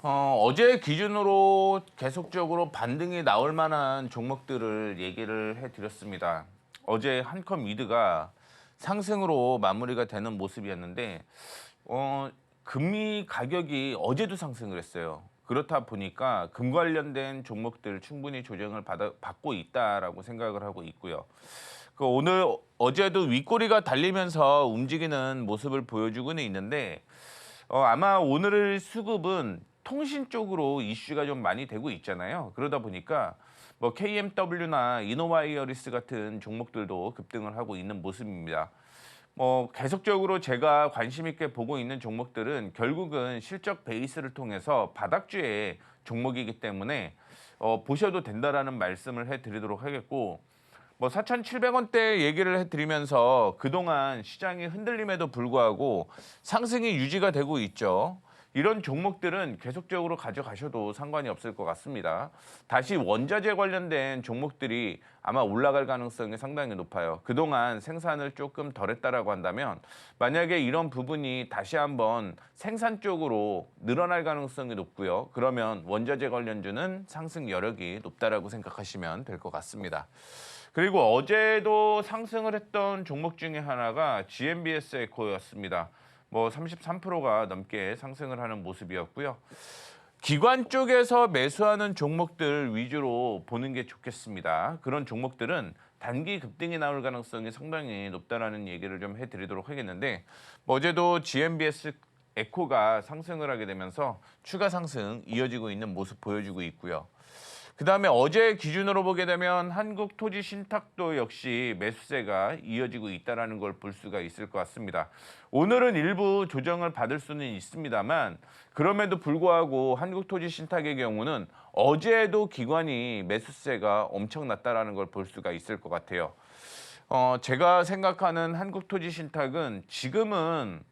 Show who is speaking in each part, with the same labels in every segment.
Speaker 1: 어제 기준으로 계속적으로 반등이 나올 만한 종목들을 얘기를 해드렸습니다. 어제 한컴 위드가 상승으로 마무리가 되는 모습이었는데 금리 가격이 어제도 상승을 했어요. 그렇다 보니까 금 관련된 종목들 충분히 조정을 받고 있다라고 생각을 하고 있고요. 어제도 윗꼬리가 달리면서 움직이는 모습을 보여주고는 있는데 아마 오늘 수급은 통신 쪽으로 이슈가 좀 많이 되고 있잖아요. 그러다 보니까 뭐 KMW나 이노와이어리스 같은 종목들도 급등을 하고 있는 모습입니다. 계속적으로 제가 관심 있게 보고 있는 종목들은 결국은 실적 베이스를 통해서 바닥주의 종목이기 때문에 보셔도 된다라는 말씀을 해드리도록 하겠고, 4,700원대 얘기를 해드리면서 그동안 시장이 흔들림에도 불구하고 상승이 유지가 되고 있죠. 이런 종목들은 계속적으로 가져가셔도 상관이 없을 것 같습니다. 다시 원자재 관련된 종목들이 아마 올라갈 가능성이 상당히 높아요. 그동안 생산을 조금 덜 했다라고 한다면 만약에 이런 부분이 다시 한번 생산 쪽으로 늘어날 가능성이 높고요. 그러면 원자재 관련주는 상승 여력이 높다라고 생각하시면 될 것 같습니다. 그리고 어제도 상승을 했던 종목 중에 하나가 GMBS 에코였습니다. 33%가 넘게 상승을 하는 모습이었고요. 기관 쪽에서 매수하는 종목들 위주로 보는 게 좋겠습니다. 그런 종목들은 단기 급등이 나올 가능성이 상당히 높다라는 얘기를 좀 해드리도록 하겠는데, 어제도 GMBS 에코가 상승을 하게 되면서 추가 상승 이어지고 있는 모습 보여주고 있고요. 그다음에 어제 기준으로 보게 되면 한국토지신탁도 역시 매수세가 이어지고 있다는 걸 볼 수가 있을 것 같습니다. 오늘은 일부 조정을 받을 수는 있습니다만 그럼에도 불구하고 한국토지신탁의 경우는 어제도 기관이 매수세가 엄청났다는 걸 볼 수가 있을 것 같아요. 제가 생각하는 한국토지신탁은 지금은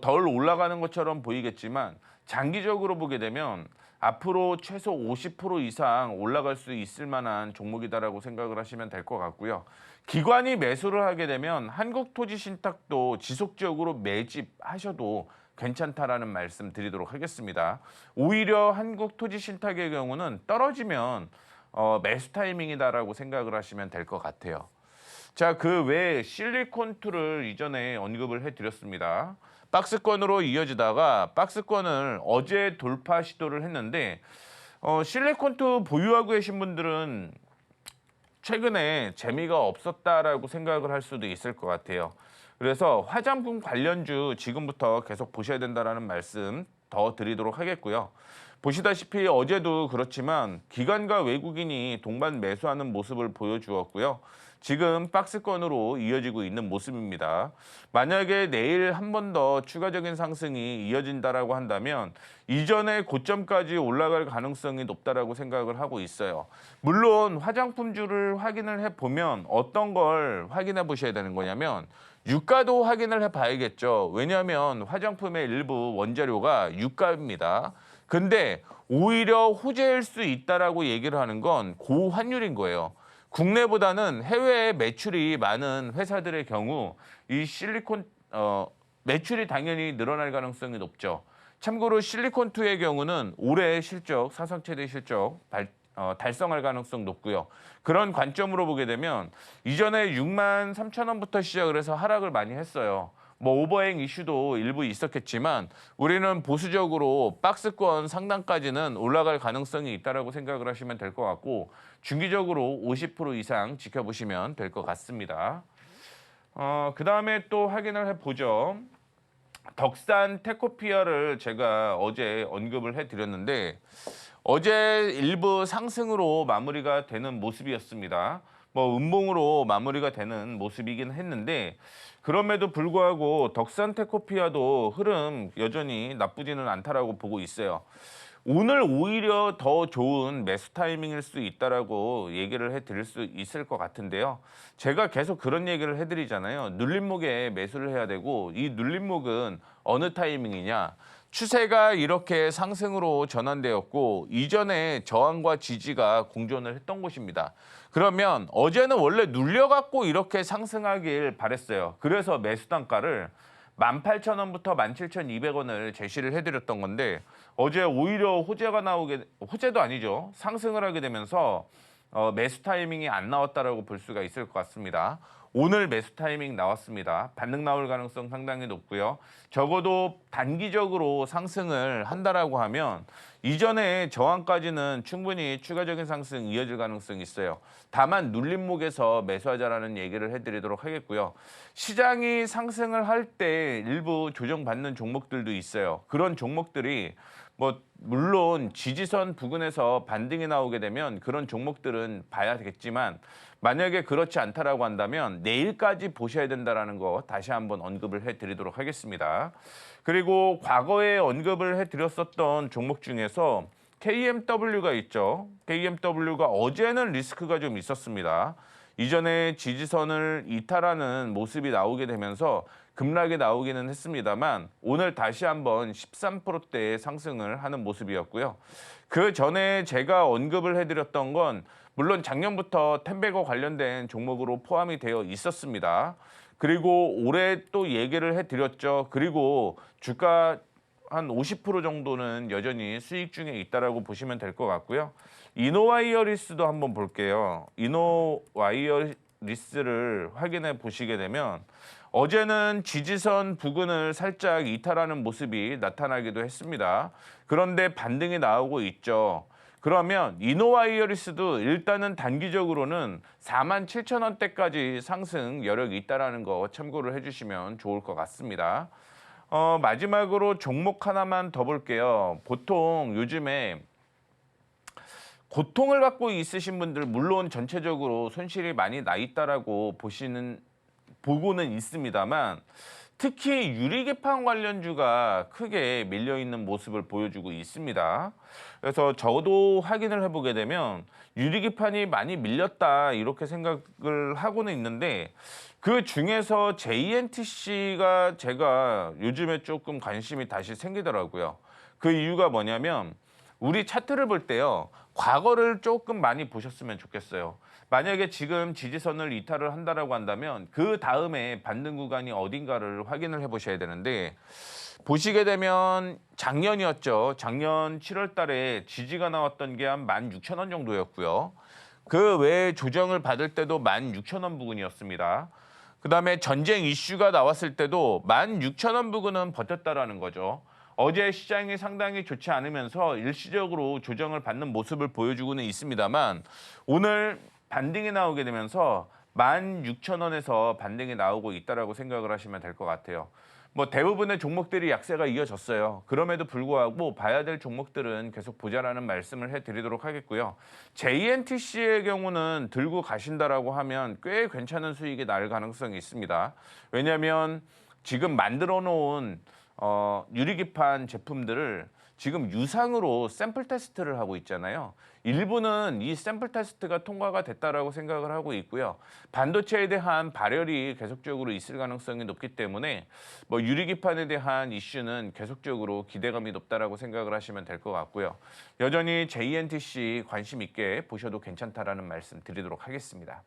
Speaker 1: 덜 올라가는 것처럼 보이겠지만 장기적으로 보게 되면 앞으로 최소 50% 이상 올라갈 수 있을 만한 종목이다라고 생각을 하시면 될 것 같고요. 기관이 매수를 하게 되면 한국토지신탁도 지속적으로 매집하셔도 괜찮다라는 말씀 드리도록 하겠습니다. 오히려 한국토지신탁의 경우는 떨어지면 매수 타이밍이다라고 생각을 하시면 될 것 같아요. 자, 그 외에 실리콘투를 이전에 언급을 해드렸습니다. 박스권으로 이어지다가 박스권을 어제 돌파 시도를 했는데 실리콘투 보유하고 계신 분들은 최근에 재미가 없었다라고 생각을 할 수도 있을 것 같아요. 그래서 화장품 관련주 지금부터 계속 보셔야 된다라는 말씀 더 드리도록 하겠고요. 보시다시피 어제도 그렇지만 기관과 외국인이 동반 매수하는 모습을 보여주었고요. 지금 박스권으로 이어지고 있는 모습입니다. 만약에 내일 한 번 더 추가적인 상승이 이어진다라고 한다면 이전의 고점까지 올라갈 가능성이 높다라고 생각을 하고 있어요. 물론 화장품주를 확인을 해보면 어떤 걸 확인해 보셔야 되는 거냐면 유가도 확인을 해봐야겠죠. 왜냐하면 화장품의 일부 원재료가 유가입니다. 근데 오히려 호재일 수 있다라고 얘기를 하는 건 고환율인 거예요. 국내보다는 해외에 매출이 많은 회사들의 경우 이 실리콘 매출이 당연히 늘어날 가능성이 높죠. 참고로 실리콘2의 경우는 올해 실적, 사상 최대 실적 달성할 가능성 높고요. 그런 관점으로 보게 되면 이전에 6만 3천 원부터 시작을 해서 하락을 많이 했어요. 오버행 이슈도 일부 있었겠지만 우리는 보수적으로 박스권 상단까지는 올라갈 가능성이 있다라고 생각을 하시면 될 것 같고 중기적으로 50% 이상 지켜보시면 될 것 같습니다. 그다음에 또 확인을 해보죠. 덕산 테코피아를 제가 어제 언급을 해드렸는데 어제 일부 상승으로 마무리가 되는 모습이었습니다. 음봉으로 마무리가 되는 모습이긴 했는데 그럼에도 불구하고 덕산 테코피아도 흐름 여전히 나쁘지는 않다라고 보고 있어요. 오늘 오히려 더 좋은 매수 타이밍일 수 있다라고 얘기를 해드릴 수 있을 것 같은데요. 제가 계속 그런 얘기를 해드리잖아요. 눌림목에 매수를 해야 되고 이 눌림목은 어느 타이밍이냐. 추세가 이렇게 상승으로 전환되었고 이전에 저항과 지지가 공존을 했던 곳입니다. 그러면 어제는 원래 눌려갖고 이렇게 상승하길 바랬어요. 그래서 매수 단가를 18,000원부터 17,200원을 제시를 해드렸던 건데 어제 오히려 호재도 아니죠. 상승을 하게 되면서 매수 타이밍이 안 나왔다라고 볼 수가 있을 것 같습니다. 오늘 매수 타이밍 나왔습니다. 반등 나올 가능성 상당히 높고요. 적어도 단기적으로 상승을 한다라고 하면 이전에 저항까지는 충분히 추가적인 상승 이어질 가능성이 있어요. 다만 눌림목에서 매수하자라는 얘기를 해드리도록 하겠고요. 시장이 상승을 할 때 일부 조정받는 종목들도 있어요. 그런 종목들이 물론 지지선 부근에서 반등이 나오게 되면 그런 종목들은 봐야겠지만 만약에 그렇지 않다라고 한다면 내일까지 보셔야 된다라는 거 다시 한번 언급을 해드리도록 하겠습니다. 그리고 과거에 언급을 해드렸었던 종목 중에서 KMW가 있죠. KMW가 어제는 리스크가 좀 있었습니다. 이전에 지지선을 이탈하는 모습이 나오게 되면서 급락이 나오기는 했습니다만 오늘 다시 한번 13%대의 상승을 하는 모습이었고요. 그 전에 제가 언급을 해드렸던 건 물론 작년부터 텐베거 관련된 종목으로 포함이 되어 있었습니다. 그리고 올해 또 얘기를 해드렸죠. 그리고 주가 한 50% 정도는 여전히 수익 중에 있다라고 보시면 될 것 같고요. 이노와이어리스도 한번 볼게요. 이노와이어리스를 확인해 보시게 되면 어제는 지지선 부근을 살짝 이탈하는 모습이 나타나기도 했습니다. 그런데 반등이 나오고 있죠. 그러면 이노와이어리스도 일단은 단기적으로는 47,000원대까지 상승 여력이 있다는 거 참고를 해주시면 좋을 것 같습니다. 마지막으로 종목 하나만 더 볼게요. 보통 요즘에 고통을 받고 있으신 분들 물론 전체적으로 손실이 많이 나 있다라고 보고는 있습니다만 특히 유리개판 관련주가 크게 밀려 있는 모습을 보여주고 있습니다. 그래서 저도 확인을 해보게 되면 유리개판이 많이 밀렸다 이렇게 생각을 하고는 있는데 그 중에서 JNTC가 제가 요즘에 조금 관심이 다시 생기더라고요. 그 이유가 뭐냐면 우리 차트를 볼 때요. 과거를 조금 많이 보셨으면 좋겠어요. 만약에 지금 지지선을 이탈을 한다라고 한다면 그 다음에 반등 구간이 어딘가를 확인을 해보셔야 되는데 보시게 되면 작년이었죠. 작년 7월 달에 지지가 나왔던 게 한 16,000원 정도였고요. 그 외에 조정을 받을 때도 16,000원 부근이었습니다. 그다음에 전쟁 이슈가 나왔을 때도 16,000원 부근은 버텼다라는 거죠. 어제 시장이 상당히 좋지 않으면서 일시적으로 조정을 받는 모습을 보여주고는 있습니다만 오늘 반등이 나오게 되면서 16,000원에서 반등이 나오고 있다라고 생각을 하시면 될 것 같아요. 대부분의 종목들이 약세가 이어졌어요. 그럼에도 불구하고 봐야 될 종목들은 계속 보자라는 말씀을 해드리도록 하겠고요. JNTC의 경우는 들고 가신다라고 하면 꽤 괜찮은 수익이 날 가능성이 있습니다. 왜냐하면 지금 만들어 놓은 유리기판 제품들을 지금 유상으로 샘플 테스트를 하고 있잖아요. 일부는 이 샘플 테스트가 통과가 됐다라고 생각을 하고 있고요. 반도체에 대한 발열이 계속적으로 있을 가능성이 높기 때문에 유리기판에 대한 이슈는 계속적으로 기대감이 높다라고 생각을 하시면 될 것 같고요. 여전히 JNTC 관심 있게 보셔도 괜찮다라는 말씀 드리도록 하겠습니다.